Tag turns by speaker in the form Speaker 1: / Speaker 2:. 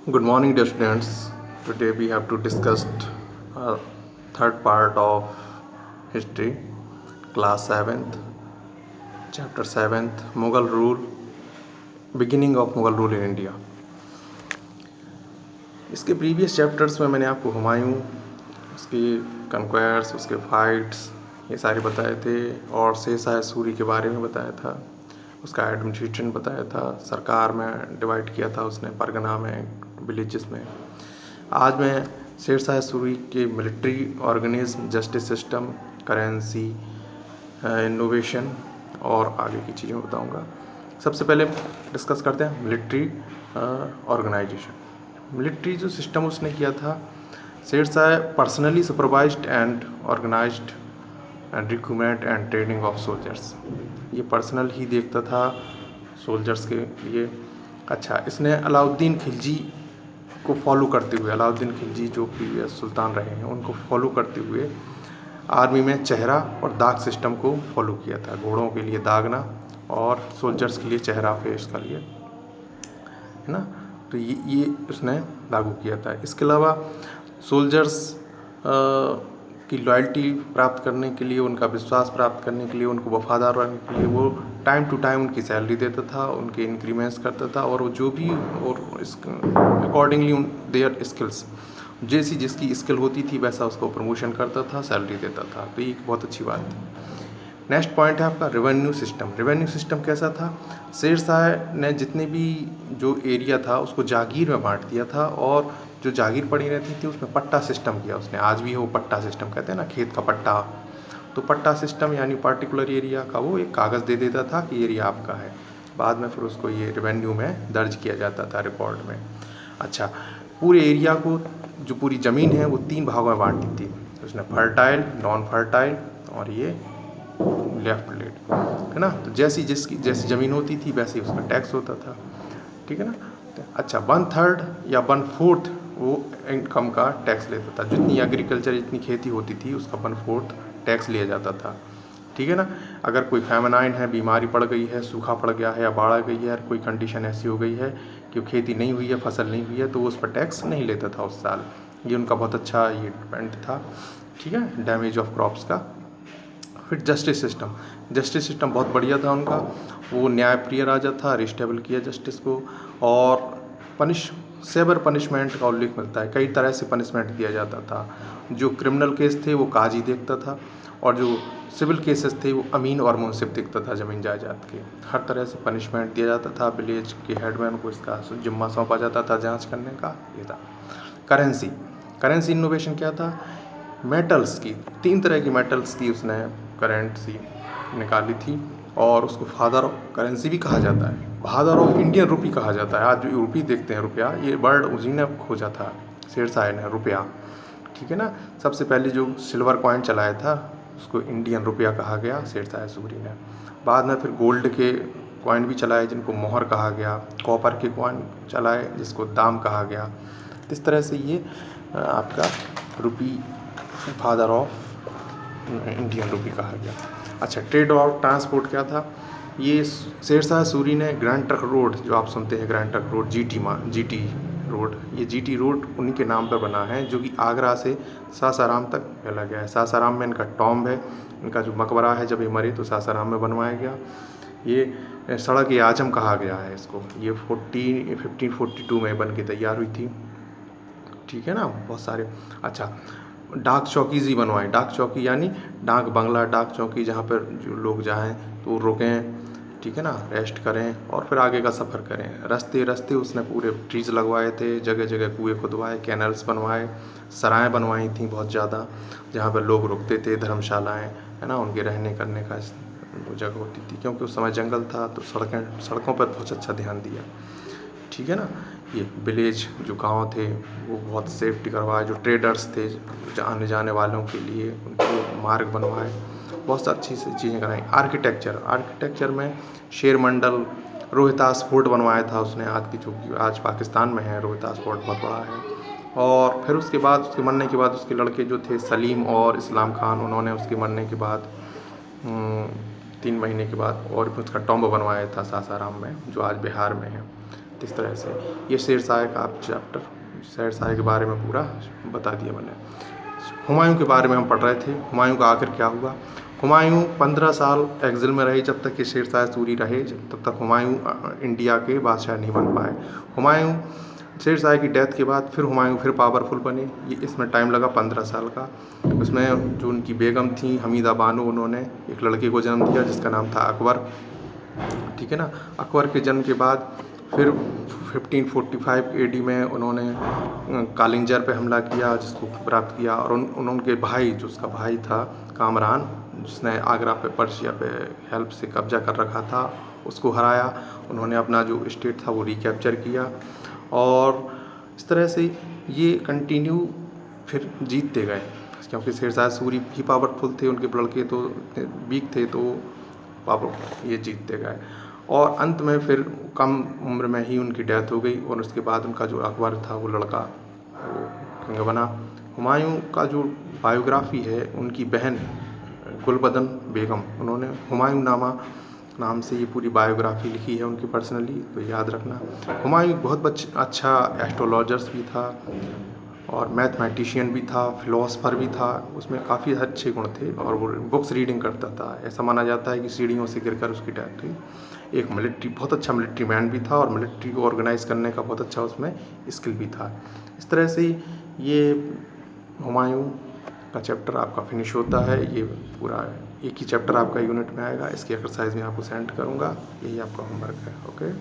Speaker 1: Good morning, dear students. Today we have to discuss third part of history, class 7th, chapter 7th, Mughal rule, beginning of Mughal rule in India. इसके previous chapters में मैंने आपको हुमायूं, उसकी कंक्वायर्स, उसके fights ये सारे बताए थे और शेरशाह सूरी के बारे में बताया था, उसका एडमिनिस्ट्रेशन बताया था, सरकार में डिवाइड किया था उसने, परगना में, विलेजेस में। आज मैं शेरशाह सूरी के military organism, justice system, currency, innovation और आगे की चीज़ें बताऊंगा। सबसे पहले डिस्कस करते हैं मिलिट्री ऑर्गेनाइजेशन। मिलिट्री जो सिस्टम उसने किया था, Sher Shah personally supervised and organised and recruitment and training of soldiers. ये पर्सनल ही देखता था सोल्जर्स के लिए। अच्छा, इसने अलाउद्दीन खिलजी को फॉलो करते हुए, अलाउद्दीन खिलजी जो प्रीवियस सुल्तान रहे हैं उनको फॉलो करते हुए आर्मी में चेहरा और दाग सिस्टम को फॉलो किया था। घोड़ों के लिए दागना और सोल्जर्स के लिए चेहरा फेस का लिए, है ना। तो ये उसने लागू किया था। इसके अलावा सोल्जर्स की लॉयल्टी प्राप्त करने के लिए, उनका विश्वास प्राप्त करने के लिए, उनको वफादार रहने के लिए वो टाइम टू टाइम उनकी सैलरी देता था, उनके इंक्रीमेंट्स करता था और वो जो भी और अकॉर्डिंगली देयर स्किल्स, जैसी जिसकी स्किल होती थी वैसा उसको प्रमोशन करता था, सैलरी देता था। तो ये एक बहुत अच्छी बात थी। नेक्स्ट पॉइंट है आपका रेवेन्यू सिस्टम। रेवेन्यू सिस्टम कैसा था? शेरशाह ने जितने भी जो एरिया था उसको जागीर में बांट दिया था और जो जागीर पड़ी रहती थी उसमें पट्टा सिस्टम किया उसने। आज भी है वो पट्टा सिस्टम, कहते हैं ना खेत का पट्टा। तो पट्टा सिस्टम यानी पार्टिकुलर एरिया का वो एक कागज़ दे देता था कि एरिया आपका है। बाद में फिर उसको ये रेवेन्यू में दर्ज किया जाता था, रिकॉर्ड में। अच्छा, पूरे एरिया को, जो पूरी ज़मीन है वो 3 भागों में बांट दी थी उसने, फर्टाइल, नॉन फर्टाइल और ये लेफ्ट लेट, है ना। तो जैसी जैसी ज़मीन होती थी वैसे ही उसका टैक्स होता था, ठीक है ना। तो अच्छा, 1/3 या 1/4 वो इनकम का टैक्स लेता था। जितनी एग्रीकल्चर, जितनी खेती होती थी उसका 1/4 टैक्स लिया जाता था, ठीक है ना। अगर कोई फेमिनाइन है, बीमारी पड़ गई है, सूखा पड़ गया है या बाढ़ आ गई है, कोई कंडीशन ऐसी हो गई है कि खेती नहीं हुई है, फसल नहीं हुई है, तो वो उस पर टैक्स नहीं लेता था उस साल। ये उनका बहुत अच्छा ये डिपेंड था, ठीक है, डैमेज ऑफ क्रॉप्स का। फिर जस्टिस सिस्टम। जस्टिस सिस्टम बहुत बढ़िया था उनका। वो न्यायप्रिय राजा था, रिस्टेबल किया जस्टिस को। और सेवर पनिशमेंट का उल्लेख मिलता है, कई तरह से पनिशमेंट दिया जाता था। जो क्रिमिनल केस थे वो काजी देखता था और जो सिविल केसेस थे वो अमीन और मुंसिफ देखता था ज़मीन जायदाद के। हर तरह से पनिशमेंट दिया जाता था। विलेज के हेडमैन को इसका जिम्मा सौंपा जाता था जांच करने का। ये था करेंसी। करेंसी इनोवेशन क्या था? मेटल्स की, 3 तरह की मेटल्स की उसने करेंसी निकाली थी और उसको फादर ऑफ करेंसी भी कहा जाता है, फादर ऑफ इंडियन रुपी कहा जाता है। आज जो रुपी देखते हैं, रुपया, ये वर्ड उसी ने खोजा था, शेरशाह ने, रुपया, ठीक है ना। सबसे पहले जो सिल्वर कॉइन चलाया था उसको इंडियन रुपया कहा गया शेरशाह सूरी ने। बाद में फिर गोल्ड के कॉइन भी चलाए जिनको मोहर कहा गया, कॉपर के कॉइन चलाए जिसको दाम कहा गया। इस तरह से ये आपका रुपी फादर ऑफ इंडियन रुपी कहा गया। अच्छा, ट्रेड और ट्रांसपोर्ट क्या था? ये शेरशाह सूरी ने ग्रैंड ट्रंक रोड, जो आप सुनते हैं grand trunk road, GT road, ये जीटी रोड उन्हीं के नाम पर बना है, जो कि आगरा से सासाराम तक फैला गया है। सासाराम में इनका टॉम्ब है, इनका जो मकबरा है, जब ये मरे तो सासाराम में बनवाया गया। ये सड़क ए आजम कहा गया है इसको। ये 1542 में बन के तैयार हुई थी, ठीक है ना। बहुत सारे, अच्छा, डाक चौकीज़ ही बनवाएं। डाक चौकी यानी डाक बंगला, डाक चौकी, जहाँ पर जो लोग जाएं तो रुकें, ठीक है ना, रेस्ट करें और फिर आगे का सफ़र करें। रास्ते रास्ते उसने पूरे ट्रीज लगवाए थे, जगह जगह कुएँ खुदवाए, कैनल्स बनवाए, सराएँ बनवाई थी बहुत ज़्यादा, जहाँ पर लोग रुकते थे, धर्मशालाएँ, है ना, उनके रहने करने का वो जगह होती थी। क्योंकि उस समय जंगल था तो सड़कों पर बहुत अच्छा ध्यान दिया, ठीक है ना। ये विलेज जो गांव थे वो बहुत सेफ्टी करवाए। जो ट्रेडर्स थे, आने जाने वालों के लिए उनके मार्ग बनवाए, बहुत अच्छी सी चीज़ें कराई। आर्किटेक्चर में शेर मंडल, रोहतास फोर्ट बनवाया था उसने, आज की, जो आज पाकिस्तान में है, रोहतास फोर्ट बहुत बड़ा है। और फिर उसके बाद, उसके मरने के बाद, उसके लड़के जो थे सलीम और इस्लाम खान, उन्होंने उसके मरने के बाद 3 महीने के बाद और भी उसका टॉम्ब बनवाया था सासाराम में, जो आज बिहार में है। इस तरह से ये शेरशाह का आप चैप्टर, शेरशाह के बारे में पूरा बता दिया मैंने। हुमायूं के बारे में हम पढ़ रहे थे, हुमायूं का आखिर क्या हुआ। हुमायूं 15 साल एक्सिल में रहे, जब तक कि शेरशाह सूरी रहे तब तक हुमायूं इंडिया के बादशाह नहीं बन पाए। हुमायूं शेरशाह की डेथ के बाद फिर हुमायूं फिर पावरफुल बने, ये इसमें टाइम लगा 15 साल का। उसमें जो उनकी बेगम थी हमीदा बानो, उन्होंने एक लड़के को जन्म दिया जिसका नाम था अकबर, ठीक है ना। अकबर के जन्म के बाद फिर 1545 AD में उन्होंने कालिंजर पे हमला किया, जिसको प्राप्त किया, और उनके भाई, जो उसका भाई था कामरान, जिसने आगरा पे पर्शिया पे हेल्प से कब्जा कर रखा था, उसको हराया। उन्होंने अपना जो स्टेट था वो रिकैप्चर किया, और इस तरह से ये कंटिन्यू फिर जीतते गए, क्योंकि शेरशाह सूरी भी पावरफुल थे, उनके लड़के तो वीक थे, तो पावर ये जीतते गए। और अंत में फिर कम उम्र में ही उनकी डेथ हो गई, और उसके बाद उनका जो अकबर था वो लड़का वो किंग बना। हुमायूं का जो बायोग्राफी है, उनकी बहन गुलबदन बेगम, उन्होंने हुमायूं नामा नाम से ये पूरी बायोग्राफी लिखी है उनकी पर्सनली, तो याद रखना। हुमायूं बहुत अच्छा एस्ट्रोलॉजर्स भी था, और मैथमेटिशियन भी था, फिलोसफर भी था, उसमें काफ़ी अच्छे गुण थे, और वो बुक्स रीडिंग करता था। ऐसा माना जाता है कि सीढ़ियों से गिरकर उसकी डेथ हुई। एक बहुत अच्छा मिलिट्री मैन भी था, और मिलिट्री को ऑर्गेनाइज करने का बहुत अच्छा उसमें स्किल भी था। इस तरह से ये हुमायूं का चैप्टर आपका फिनिश होता है। ये पूरा एक ही चैप्टर आपका यूनिट में आएगा, इसकी एक्सरसाइज में आपको सेंड करूँगा, यही आपका होमवर्क है। ओके।